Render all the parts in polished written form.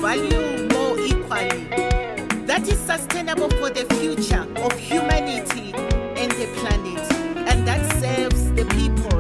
value more equally. That is sustainable for the future of humanity and the planet, and that serves the people.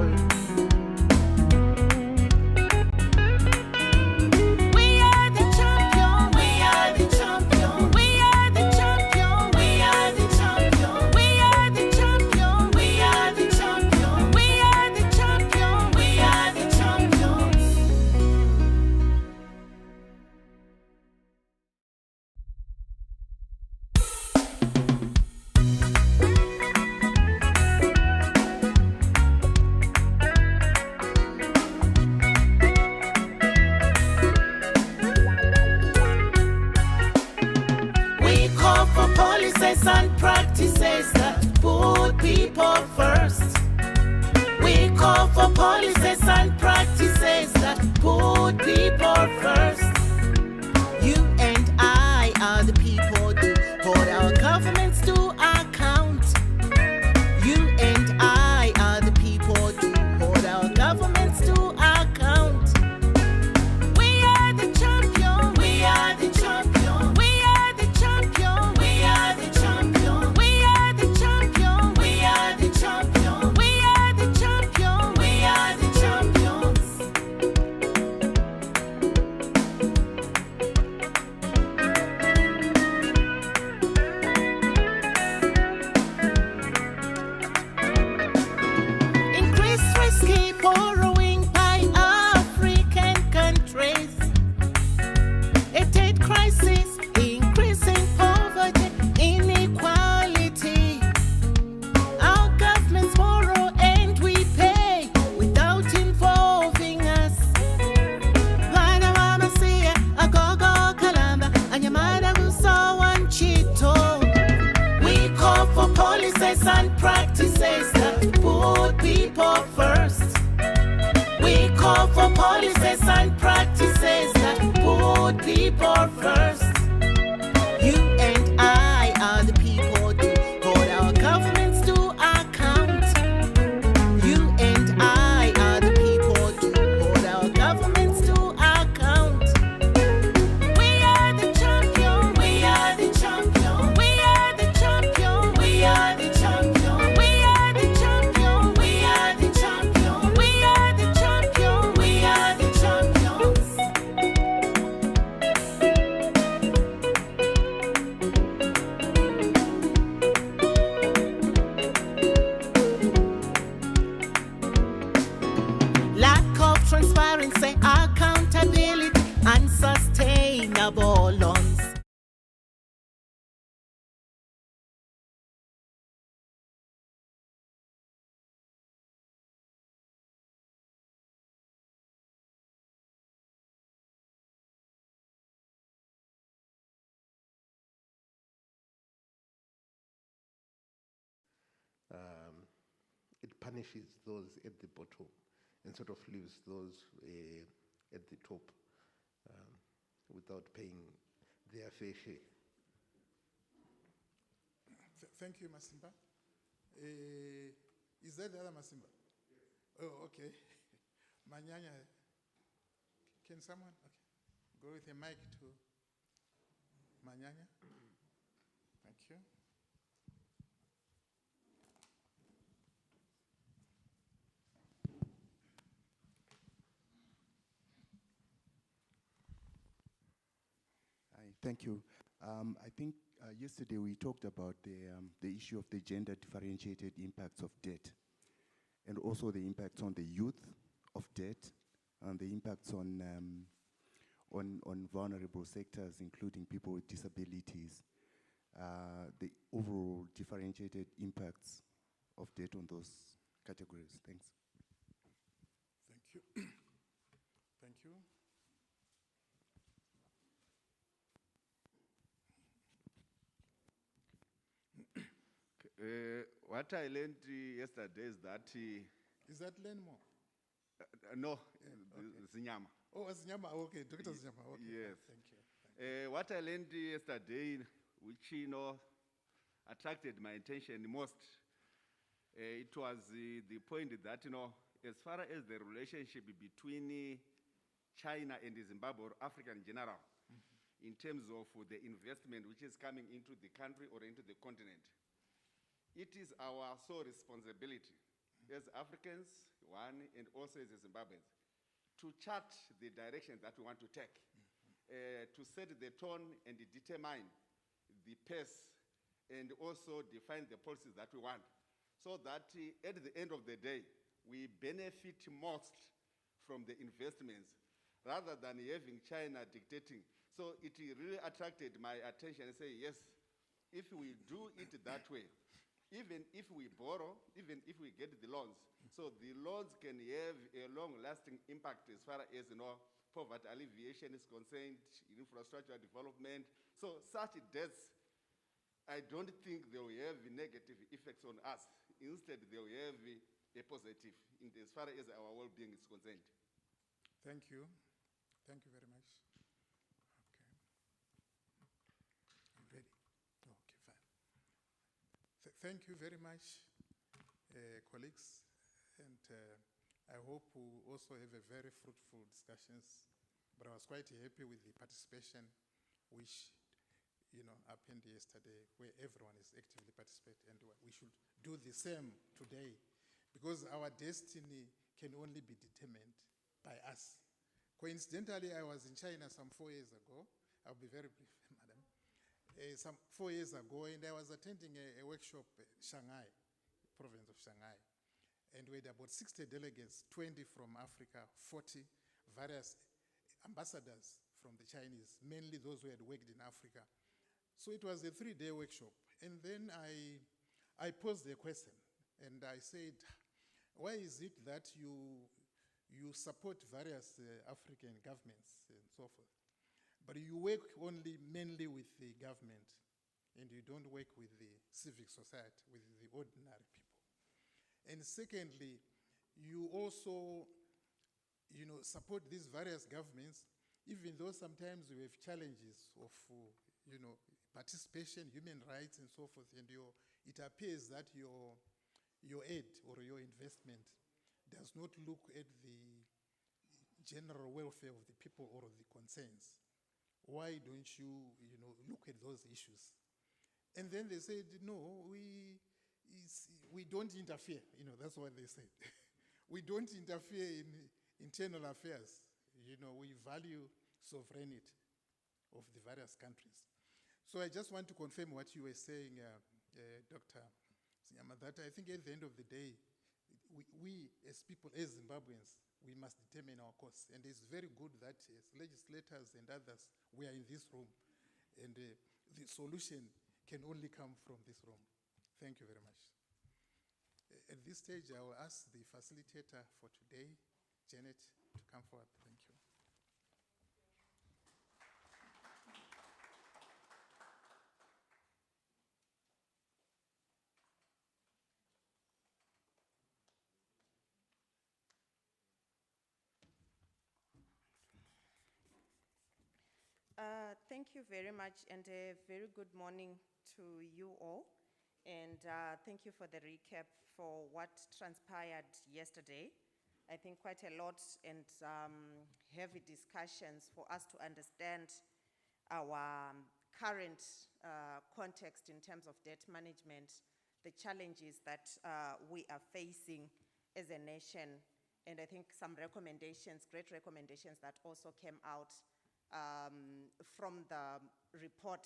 And practices that put people first. We call for policies and practices that put people first. You and I are the people to hold our governments to account. You and I are the people to hold our governments to account. We are the champion. We are the champion. We are the champion. We are the champion. We are the champion. We are the champion. We are the champion. We are the champions. Increased risky borrowing by African countries. A debt crisis, increasing poverty, inequality. Our governments borrow and we pay without involving us. Vana vamasiya, agogo kalamba, anyamada kusawa nchito. We call for policies and practices that put people first. We call for policies and practices that put people first. You and I are the people to hold our governments to account. You and I are the people to hold our governments to account. We are the champion. We are the champion. We are the champion. We are the champion. We are the champion. We are the champion. We are the champion. We are the champions. Lack of transparency, accountability, unsustainable loans. It punishes those at the bottom and sort of leaves those at the top without paying their fair share. Thank you, Masimba. Is that the other Masimba? Yes. Oh, okay. Manyanya. Can someone go with a mic to Manyanya? Thank you. Hi, thank you. I think yesterday we talked about the issue of the gender differentiated impacts of debt, and also the impacts on the youth of debt, and the impacts on vulnerable sectors, including people with disabilities, the overall differentiated impacts of debt on those categories. Thanks. Thank you. Thank you. What I learned yesterday is that Is that Lenmo? no, okay. Zinyama. Oh, Zinyama. Okay, Dr. Zinyama. Okay. Yes. Thank you. What I learned yesterday, which attracted my attention most, it was the point that as far as the relationship between China and Zimbabwe, or Africa in general, in terms of the investment which is coming into the country or into the continent. It is our sole responsibility as Africans, one, and also as Zimbabweans, to chart the direction that we want to take, to set the tone and determine the pace and also define the policies that we want, so that at the end of the day, we benefit most from the investments rather than having China dictating. So it really attracted my attention and say, yes, if we do it that way, even if we borrow, even if we get the loans, so the loans can have a long-lasting impact as far as, poverty alleviation is concerned, infrastructure development. So such debts, I don't think they will have negative effects on us. Instead, they will have a positive as far as our well-being is concerned. Thank you. Thank you very much. Okay. I'm ready. Okay, fine. Thank you very much, colleagues. And I hope we'll also have a very fruitful discussions. But I was quite happy with the participation which happened yesterday, where everyone is actively participating, and we should do the same today, because our destiny can only be determined by us. Coincidentally, I was in China some 4 years ago. I'll be very brief, madam. Some 4 years ago, and I was attending a workshop in Shanghai, province of Shanghai, and we had about 60 delegates, 20 from Africa, 40 various ambassadors from the Chinese, mainly those who had worked in Africa. So it was a 3-day workshop. And then I posed a question, and I said, why is it that you support various African governments and so forth, but you work only mainly with the government, and you don't work with the civic society, with the ordinary people? And secondly, you also support these various governments, even though sometimes we have challenges of participation, human rights, and so forth, and it appears that your aid or your investment does not look at the general welfare of the people or the concerns. Why don't you look at those issues? And then they said, no, we don't interfere. That's what they said. We don't interfere in internal affairs. We value sovereignty of the various countries. So I just want to confirm what you were saying, Dr. Zinyama, that I think at the end of the day, we as people, as Zimbabweans, we must determine our course. And it's very good that as legislators and others, we are in this room. And the solution can only come from this room. Thank you very much. At this stage, I will ask the facilitator for today, Janet, to come forward. Thank you. Thank you very much, and a very good morning to you all. And thank you for the recap for what transpired yesterday. I think quite a lot and heavy discussions for us to understand our current context in terms of debt management, the challenges that we are facing as a nation, and I think some recommendations, great recommendations that also came out from the report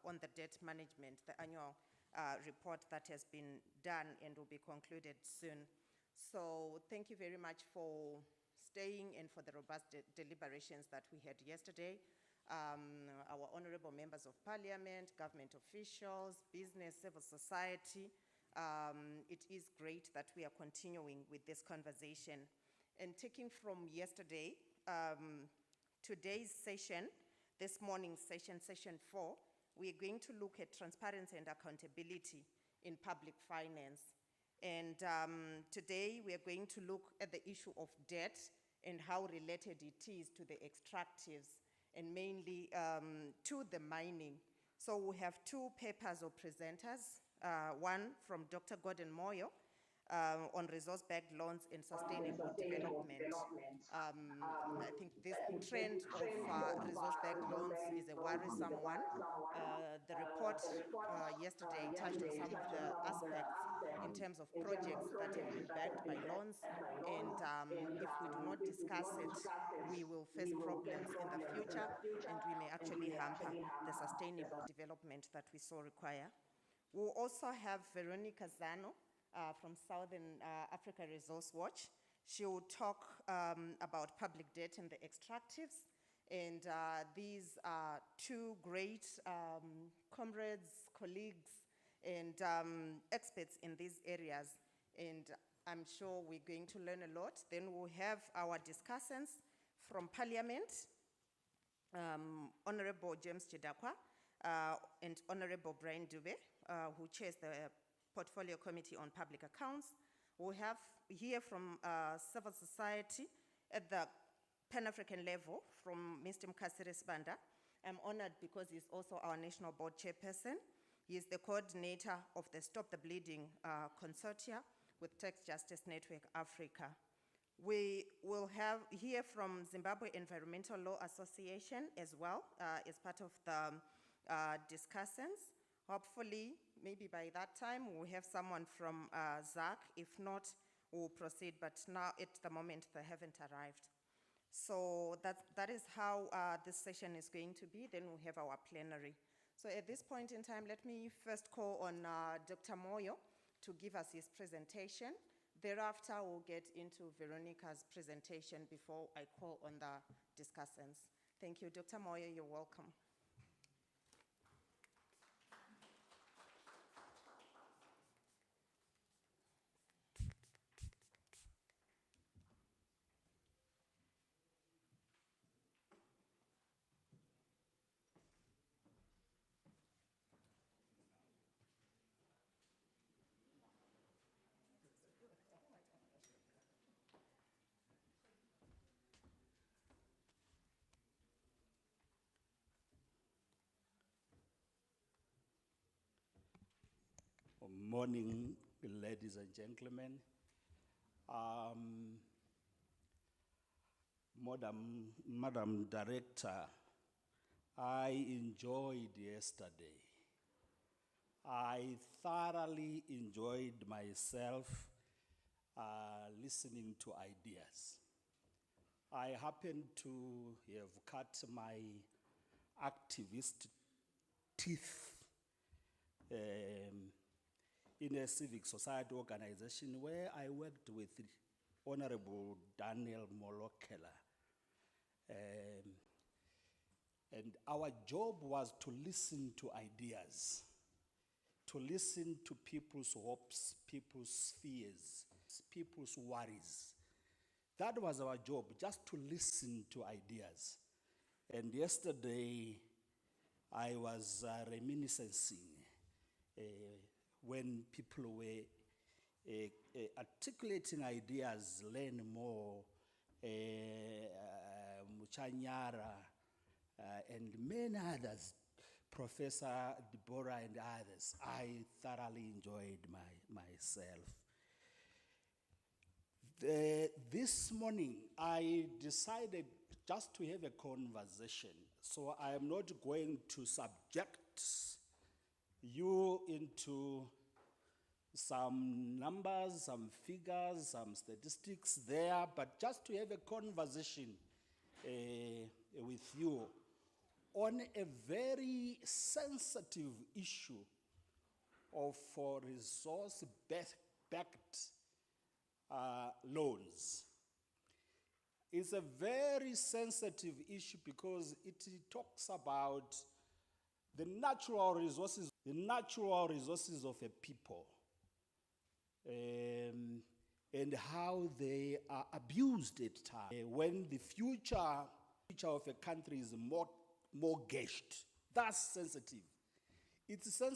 on the debt management, the annual report that has been done and will be concluded soon. So thank you very much for staying and for the robust deliberations that we had yesterday. Our honorable members of parliament, government officials, business, civil society, it is great that we are continuing with this conversation. And taking from yesterday, today's session, this morning's session, session 4, we are going to look at transparency and accountability in public finance. And today we are going to look at the issue of debt and how related it is to the extractives and mainly to the mining. So we have 2 papers of presenters, one from Dr. Gordon Moyo, on resource-backed loans and sustainable development. I think this trend of resource-backed loans is a worrisome one. The report yesterday touched on some of the aspects in terms of projects that have been backed by loans, and if we do not discuss it, we will face problems in the future, and we may actually hamper the sustainable development that we so require. We'll also have Veronica Zano from Southern Africa Resource Watch. She will talk about public debt and the extractives. And these are two great comrades, colleagues, and experts in these areas. And I'm sure we're going to learn a lot. Then we'll have our discussants from Parliament, Honorable James Chidakwa and Honorable Brian Dube, who chairs the Portfolio Committee on Public Accounts. We'll have hear from civil society at the Pan-African level from Mr. Mkasiri Sibanda. I'm honored because he's also our National Board Chairperson. He is the coordinator of the Stop the Bleeding Consortia with Tax Justice Network Africa. We will hear from Zimbabwe Environmental Law Association as well as part of the discussants. Hopefully, maybe by that time, we'll have someone from ZAC. If not, we'll proceed, but now at the moment, they haven't arrived. So that is how this session is going to be. Then we'll have our plenary. So at this point in time, let me first call on Dr. Moyo to give us his presentation. Thereafter, we'll get into Veronica's presentation before I call on the discussants. Thank you. Dr. Moyo, you're welcome. Morning, ladies and gentlemen. Madam Director, I enjoyed yesterday. I thoroughly enjoyed myself listening to ideas. I happen to have cut my activist teeth in a civic society organization where I worked with Honorable Daniel Molokela. And our job was to listen to ideas, to listen to people's hopes, people's fears, people's worries. That was our job, just to listen to ideas. And yesterday, I was reminiscing when people were articulating ideas, learn more, Muchanyara, and many others, Professor Deborah and others. I thoroughly enjoyed myself. This morning, I decided just to have a conversation. So I am not going to subject you into some numbers, some figures, some statistics there, but just to have a conversation with you on a very sensitive issue of resource-backed loans. It's a very sensitive issue because it talks about the natural resources of a people and how they are abused at times. When the future of a country is mortgaged, that's sensitive. It's sensitive